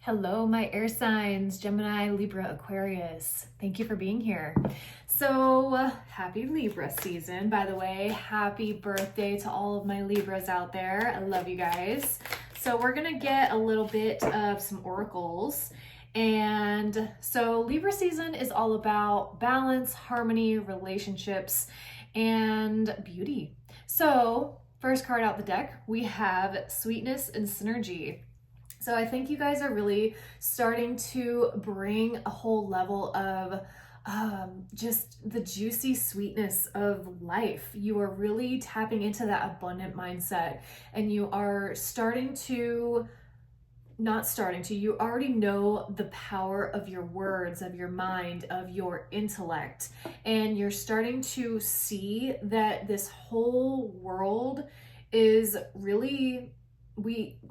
Hello, my air signs, Gemini, Libra, Aquarius. Thank you for being here. So happy Libra season, by the way. Happy birthday to all of my Libras out there. I love you guys. So we're gonna get a little bit of some oracles. And so Libra season is all about balance, harmony, relationships, and beauty. So first card out the deck, we have sweetness and synergy. So I think you guys are really starting to bring a whole level of just the juicy sweetness of life. You are really tapping into that abundant mindset, and you are you already know the power of your words, of your mind, of your intellect, and you're starting to see that this whole world is really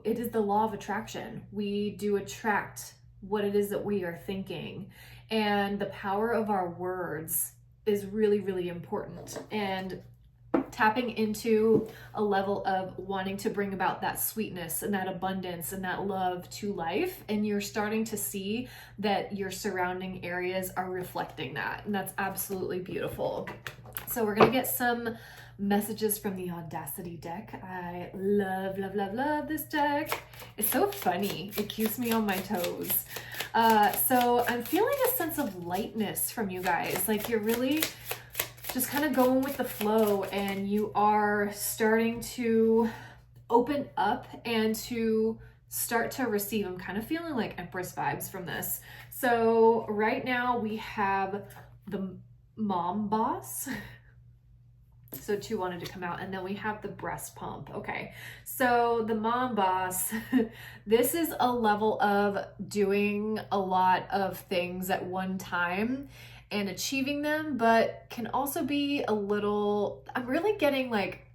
it is the law of attraction. We do attract what it is that we are thinking, and the power of our words is really, really important. And tapping into a level of wanting to bring about that sweetness and that abundance and that love to life, and you're starting to see that your surrounding areas are reflecting that, and that's absolutely beautiful. So we're gonna get some messages from the Audacity deck. I love this deck. It's so funny. It keeps me on my toes. So I'm feeling a sense of lightness from you guys. Like you're really just kind of going with the flow, and you are starting to open up and to start to receive. I'm kind of feeling like Empress vibes from this. So right now we have the mom boss. So two wanted to come out, and then we have the breast pump. Okay, so the mom boss, this is a level of doing a lot of things at one time and achieving them, but can also be a little, I'm really getting like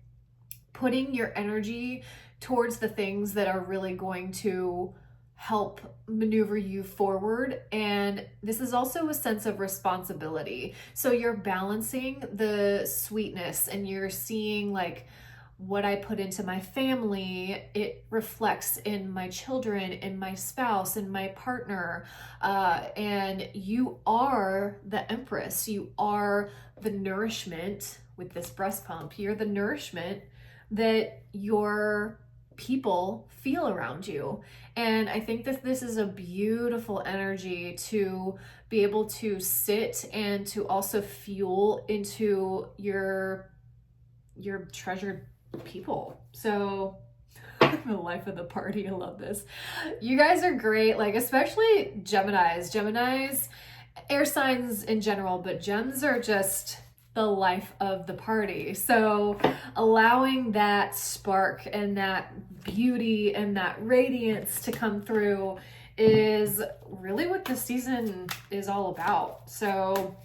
putting your energy towards the things that are really going to help maneuver you forward. And this is also a sense of responsibility. So you're balancing the sweetness, and you're seeing like what I put into my family, it reflects in my children, in my spouse, in my partner. And you are the Empress. You are the nourishment with this breast pump. You're the nourishment that your people feel around you. And I think that this is a beautiful energy to be able to sit and to also fuel into your treasured people. So the life of the party. I love this. You guys are great. Like, especially Geminis, air signs in general, but gems are just the life of the party. So allowing that spark and that beauty and that radiance to come through is really what the season is all about. So,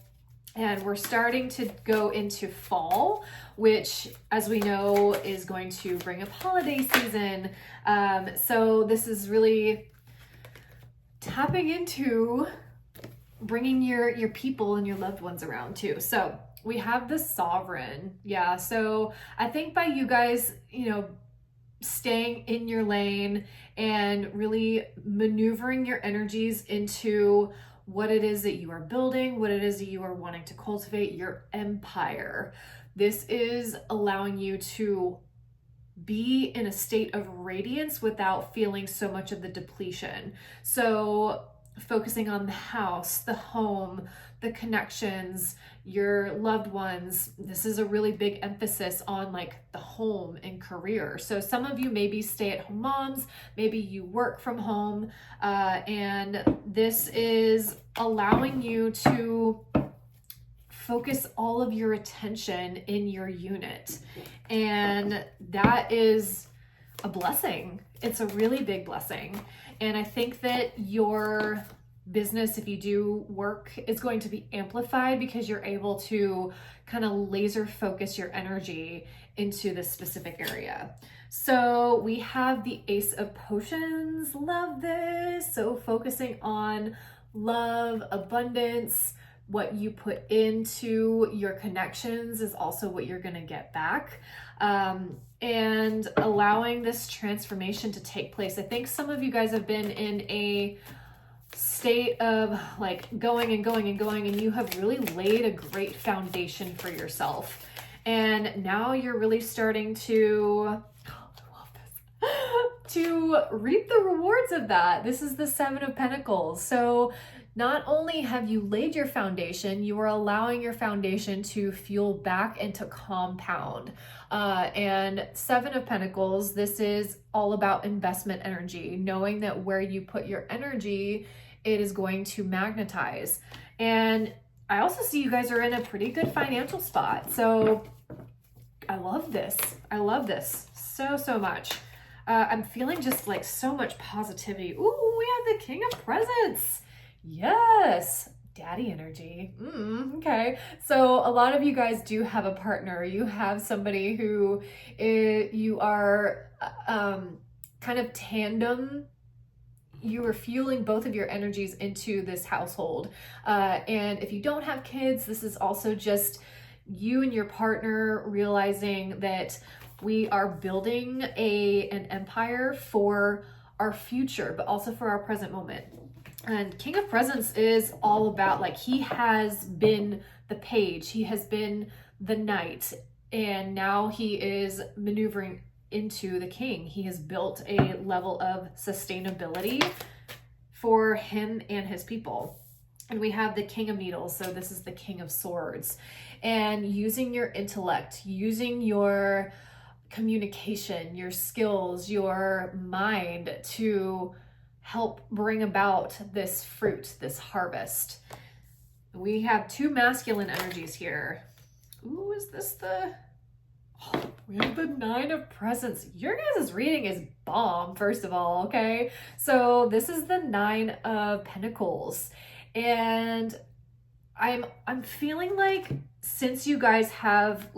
and we're starting to go into fall, which, as we know, is going to bring up holiday season. So this is really tapping into bringing your people and your loved ones around too. So we have the Sovereign. Yeah, so I think by you guys, staying in your lane and really maneuvering your energies into what it is that you are building, what it is that you are wanting to cultivate, your empire. This is allowing you to be in a state of radiance without feeling so much of the depletion. So focusing on the house, the home, the connections, your loved ones. This is a really big emphasis on like the home and career. So some of you may be stay-at-home moms, maybe you work from home, and this is allowing you to focus all of your attention in your unit. And that is a blessing. It's a really big blessing. And I think that your business, if you do work, is going to be amplified because you're able to kind of laser focus your energy into this specific area. So we have the Ace of Potions. Love this. So focusing on love, abundance, what you put into your connections is also what you're going to get back. and allowing this transformation to take place. I think some of you guys have been in a state of like going and going and going, and you have really laid a great foundation for yourself. And now you're really starting to, to reap the rewards of that. This is the Seven of Pentacles. So not only have you laid your foundation, you are allowing your foundation to fuel back and to compound. And Seven of Pentacles, this is all about investment energy, knowing that where you put your energy, it is going to magnetize. And I also see you guys are in a pretty good financial spot. So I love this. I love this so, so much. I'm feeling just like so much positivity. Ooh, we have the King of Presents. Yes, daddy energy. Okay. So a lot of you guys do have a partner. You have somebody who you are kind of tandem. You are fueling both of your energies into this household. And if you don't have kids, this is also just you and your partner realizing that we are building an empire for our future, but also for our present moment. And King of Presents is all about, like, he has been the page, he has been the knight, and now he is maneuvering into the king. He has built a level of sustainability for him and his people. And we have the King of Needles, so this is the King of Swords. And using your intellect, using your communication, your skills, your mind to help bring about this fruit, this harvest. We have two masculine energies here. Ooh, is this the... Oh, we have the Nine of Presents. Your guys' reading is bomb, first of all, okay? So this is the Nine of Pentacles. And I'm feeling like since you guys have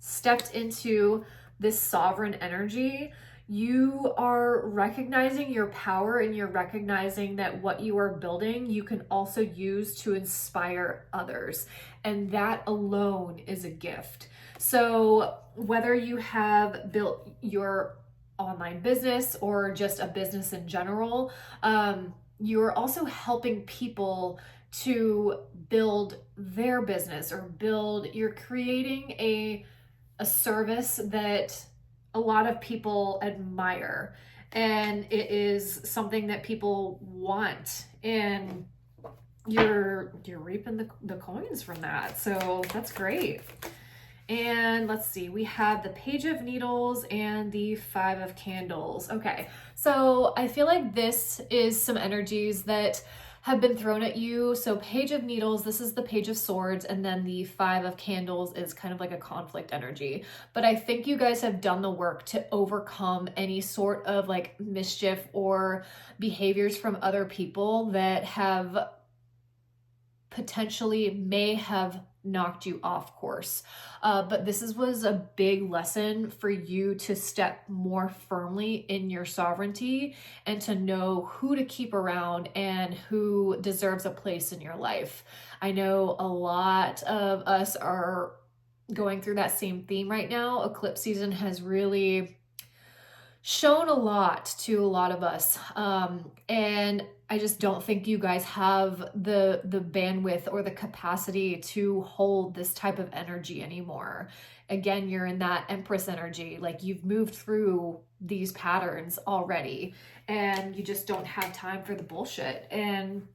stepped into this sovereign energy, you are recognizing your power, and you're recognizing that what you are building, you can also use to inspire others. And that alone is a gift. So whether you have built your online business or just a business in general, you're also helping people to build their business or you're creating a service that a lot of people admire, and it is something that people want, and you're reaping the coins from that. So that's great. And let's see, we have the Page of Needles and the Five of Candles. Okay, so I feel like this is some energies that have been thrown at you. So Page of Needles, this is the Page of Swords, and then the Five of Candles is kind of like a conflict energy. But I think you guys have done the work to overcome any sort of like mischief or behaviors from other people that have potentially may have knocked you off course. But this was a big lesson for you to step more firmly in your sovereignty and to know who to keep around and who deserves a place in your life. I know a lot of us are going through that same theme right now. Eclipse season has really shown a lot to a lot of us. And I just don't think you guys have the bandwidth or the capacity to hold this type of energy anymore. Again, you're in that Empress energy. Like, you've moved through these patterns already and you just don't have time for the bullshit. And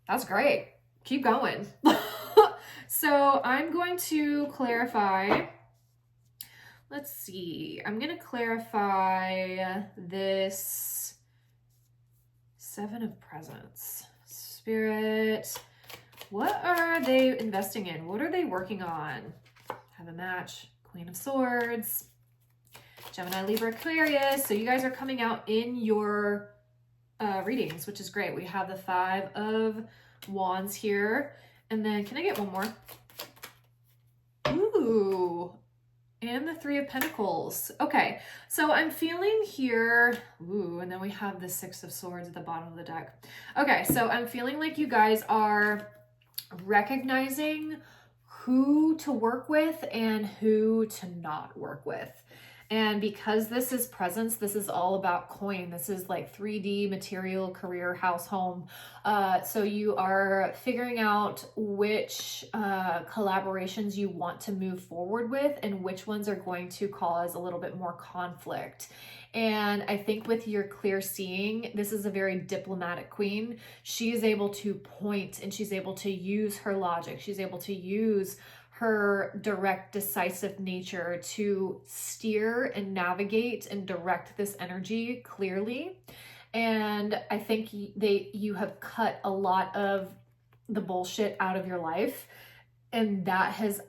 that's great. Keep going. So I'm going to clarify. Let's see. I'm going to clarify this Seven of Presents. Spirit, what are they investing in? What are they working on? Have a match. Queen of Swords. Gemini, Libra, Aquarius. So you guys are coming out in your readings, which is great. We have the Five of Wands here. And then, can I get one more? Ooh. And the Three of Pentacles. Okay, so I'm feeling here, ooh, and then we have the Six of Swords at the bottom of the deck. Okay, so I'm feeling like you guys are recognizing who to work with and who to not work with. And because this is presence, this is all about coin. This is like 3D material, career, house, home. So you are figuring out which collaborations you want to move forward with and which ones are going to cause a little bit more conflict. And I think with your clear seeing, this is a very diplomatic queen. She is able to point and she's able to use her logic. She's able to use her direct, decisive nature to steer and navigate and direct this energy clearly. And I think you have cut a lot of the bullshit out of your life, and that has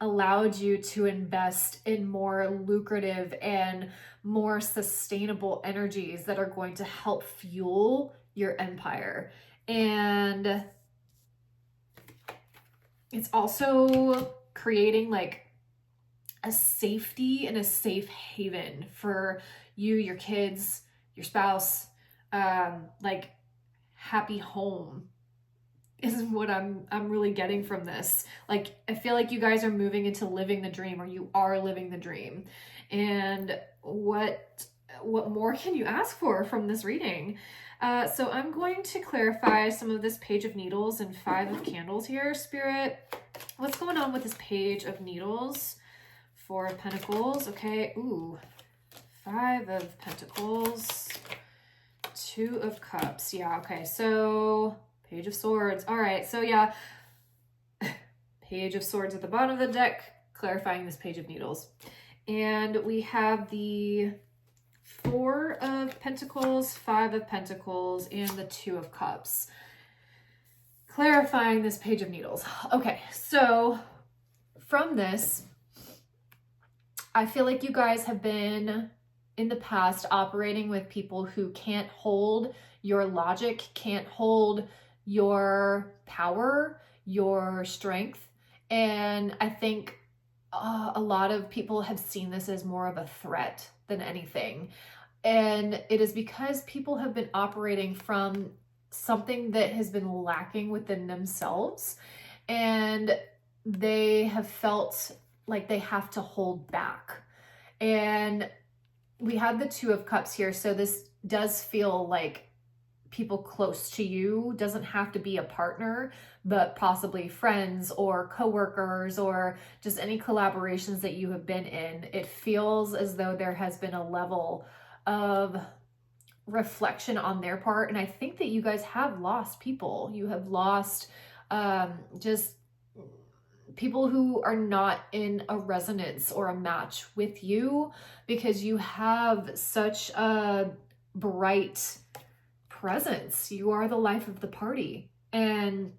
allowed you to invest in more lucrative and more sustainable energies that are going to help fuel your empire. And it's also creating like a safety and a safe haven for you, your kids, your spouse, like happy home is what I'm really getting from this. Like, I feel like you guys are moving into living the dream, or you are living the dream. And what more can you ask for from this reading? So I'm going to clarify some of this Page of Needles and Five of Candles here, Spirit. What's going on with this Page of Needles? Four of Pentacles, okay. Ooh, Five of Pentacles, Two of Cups. Yeah, okay, so Page of Swords. All right, so yeah, Page of Swords at the bottom of the deck, clarifying this Page of Needles. And we have the Four of Pentacles, Five of Pentacles, and the Two of Cups, clarifying this Page of Needles. Okay, so from this, I feel like you guys have been in the past operating with people who can't hold your logic, can't hold your power, your strength. And I think a lot of people have seen this as more of a threat than anything. And it is because people have been operating from something that has been lacking within themselves, and they have felt like they have to hold back. And we have the Two of Cups here, so this does feel like people close to you. Doesn't have to be a partner, but possibly friends or coworkers or just any collaborations that you have been in. It feels as though there has been a level of reflection on their part. And I think that you guys have lost people. You have lost just people who are not in a resonance or a match with you, because you have such a bright presence. You are the life of the party. And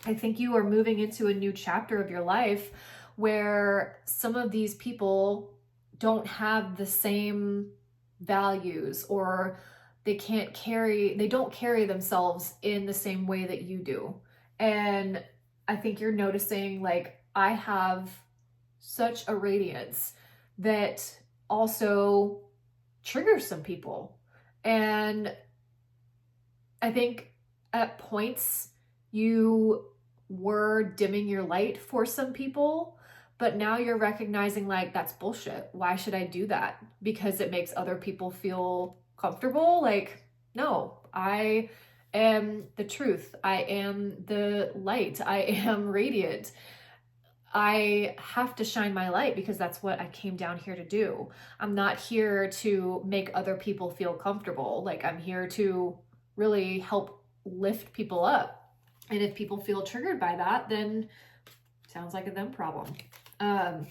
I think you are moving into a new chapter of your life where some of these people don't have the same values, or they don't carry themselves in the same way that you do. And I think you're noticing, like, I have such a radiance that also triggers some people. And I think at points you were dimming your light for some people, but now you're recognizing, like, that's bullshit. Why should I do that? Because it makes other people feel comfortable? Like, no, I am the truth. I am the light. I am radiant. I have to shine my light because that's what I came down here to do. I'm not here to make other people feel comfortable. Like, I'm here to really help lift people up. And if people feel triggered by that, then sounds like a them problem. And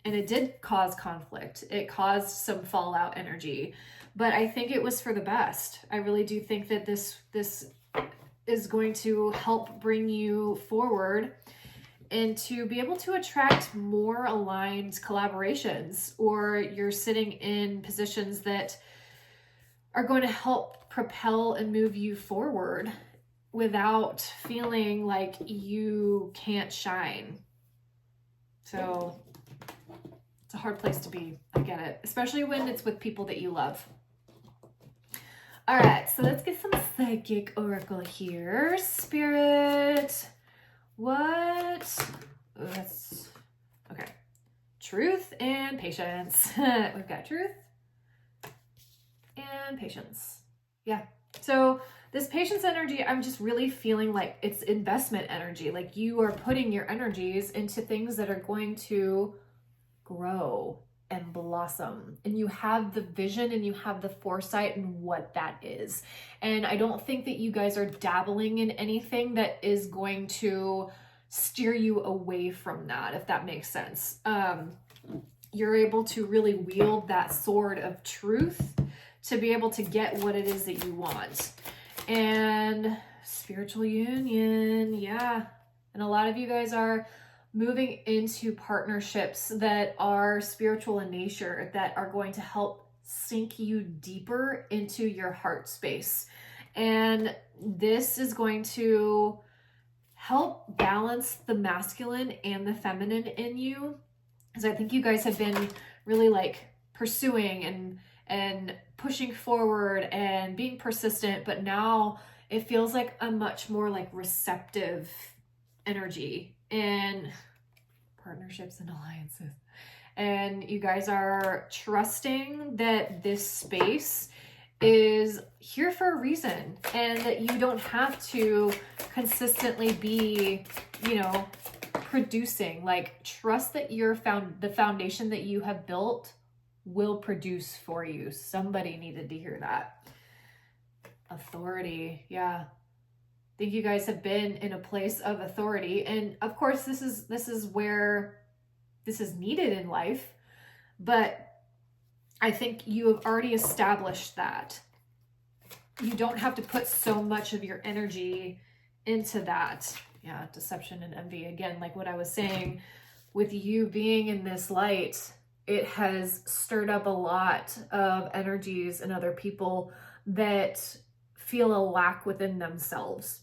it did cause conflict. It caused some fallout energy, but I think it was for the best. I really do think that this is going to help bring you forward and to be able to attract more aligned collaborations, or you're sitting in positions that are going to help propel and move you forward without feeling like you can't shine. So it's a hard place to be. I get it, especially when it's with people that you love. All right, so let's get some psychic oracle here. Spirit, what that's okay. Truth and patience. We've got truth and patience. Yeah. So this patience energy, I'm just really feeling like it's investment energy. Like you are putting your energies into things that are going to grow and blossom. And you have the vision and you have the foresight and what that is. And I don't think that you guys are dabbling in anything that is going to steer you away from that, if that makes sense. You're able to really wield that sword of truth to be able to get what it is that you want. And spiritual union, yeah. And a lot of you guys are moving into partnerships that are spiritual in nature, that are going to help sink you deeper into your heart space. And this is going to help balance the masculine and the feminine in you. Because I think you guys have been really like pursuing and pushing forward and being persistent, but now it feels like a much more like receptive energy in partnerships and alliances. And you guys are trusting that this space is here for a reason and that you don't have to consistently be, you know, producing. Like, trust that the foundation that you have built will produce for you. Somebody needed to hear that. Authority. Yeah. I think you guys have been in a place of authority. And of course, this is where this is needed in life. But I think you have already established that. You don't have to put so much of your energy into that. Yeah, deception and envy. Again, like what I was saying, with you being in this light, it has stirred up a lot of energies in other people that feel a lack within themselves.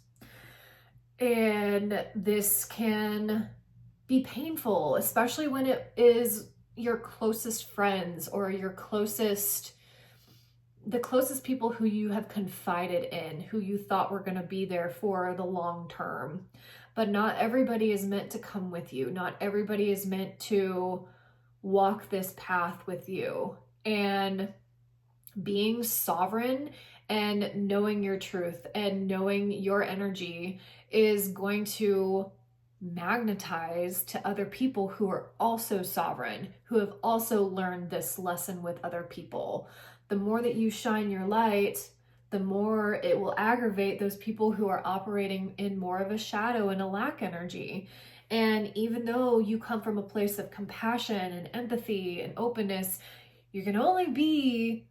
And this can be painful, especially when it is your closest friends or the closest people who you have confided in, who you thought were going to be there for the long term. But not everybody is meant to come with you. Not everybody is meant to walk this path with you. And being sovereign and knowing your truth and knowing your energy is going to magnetize to other people who are also sovereign, who have also learned this lesson with other people. The more that you shine your light, the more it will aggravate those people who are operating in more of a shadow and a lack energy. And even though you come from a place of compassion and empathy and openness, you can only be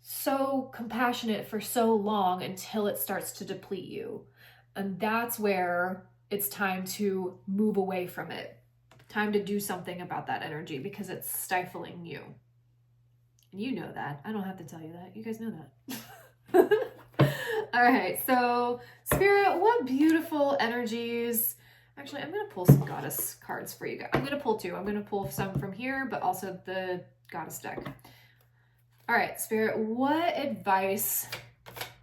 so compassionate for so long until it starts to deplete you. And that's where it's time to move away from it. Time to do something about that energy because it's stifling you. And you know that. I don't have to tell you that. You guys know that. All right. So, Spirit, what beautiful energies. Actually, I'm going to pull some goddess cards for you guys. I'm going to pull two. I'm going to pull some from here, but also the goddess deck. All right, Spirit, what advice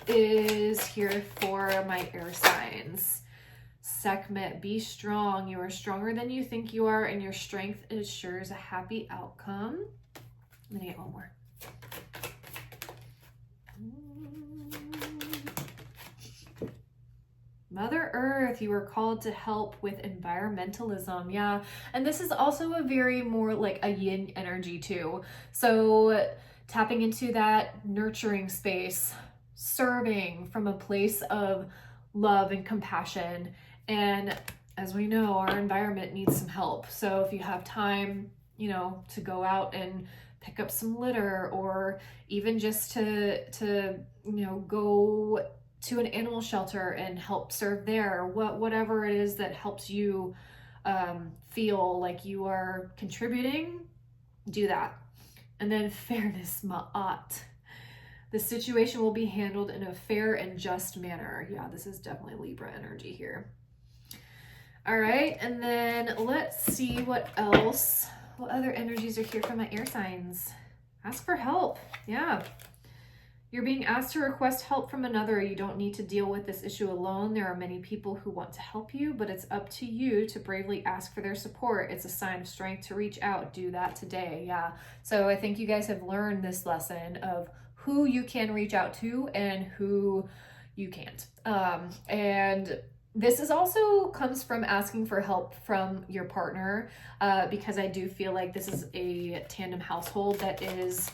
is here for my air signs? Sekhmet, be strong. You are stronger than you think you are, and your strength assures a happy outcome. I'm going to get one more. Mother Earth, you are called to help with environmentalism. Yeah. And this is also a very more like a yin energy too. So tapping into that nurturing space, serving from a place of love and compassion. And as we know, our environment needs some help. So if you have time, you know, to go out and pick up some litter, or even just to you know, go to an animal shelter and help serve there, whatever it is that helps you feel like you are contributing, do that. And then fairness, ma'at. The situation will be handled in a fair and just manner. Yeah, this is definitely Libra energy here. All right, and then let's see what else. What other energies are here for my air signs? Ask for help. Yeah. You're being asked to request help from another. You don't need to deal with this issue alone. There are many people who want to help you, but it's up to you to bravely ask for their support. It's a sign of strength to reach out. Do that today. Yeah. So I think you guys have learned this lesson of who you can reach out to and who you can't. And this is also comes from asking for help from your partner, because I do feel like this is a tandem household that is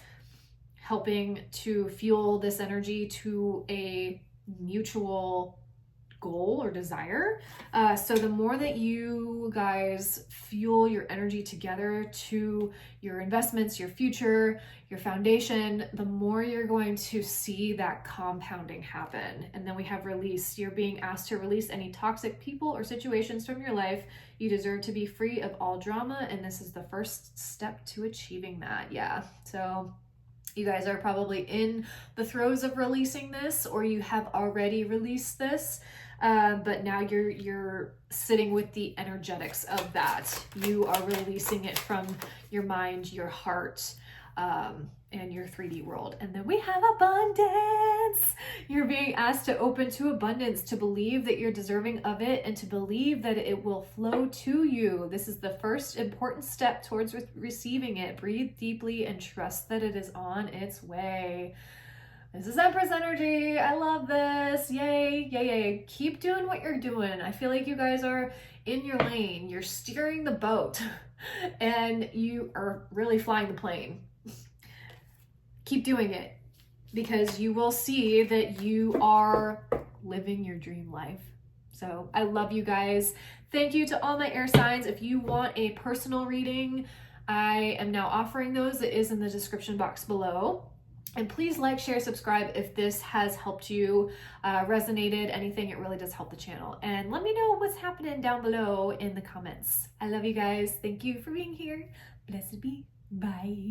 helping to fuel this energy to a mutual goal or desire. So the more that you guys fuel your energy together to your investments, your future, your foundation, the more you're going to see that compounding happen. And then we have release. You're being asked to release any toxic people or situations from your life. You deserve to be free of all drama, and this is the first step to achieving that. Yeah. So you guys are probably in the throes of releasing this, or you have already released this, but now you're sitting with the energetics of that. You are releasing it from your mind, your heart, and your 3D world. And then we have abundance. You're being asked to open to abundance, to believe that you're deserving of it, and to believe that it will flow to you. This is the first important step towards receiving it. Breathe deeply and trust that it is on its way. This is Empress energy. I love this. Yay, yay, yay. Keep doing what you're doing. I feel like you guys are in your lane. You're steering the boat and you are really flying the plane. Keep doing it, because you will see that you are living your dream life. So I love you guys. Thank you to all my air signs. If you want a personal reading, I am now offering those. It is in the description box below. And please like, share, subscribe if this has helped you, resonated, anything. It really does help the channel. And let me know what's happening down below in the comments. I love you guys. Thank you for being here. Blessed be. Bye.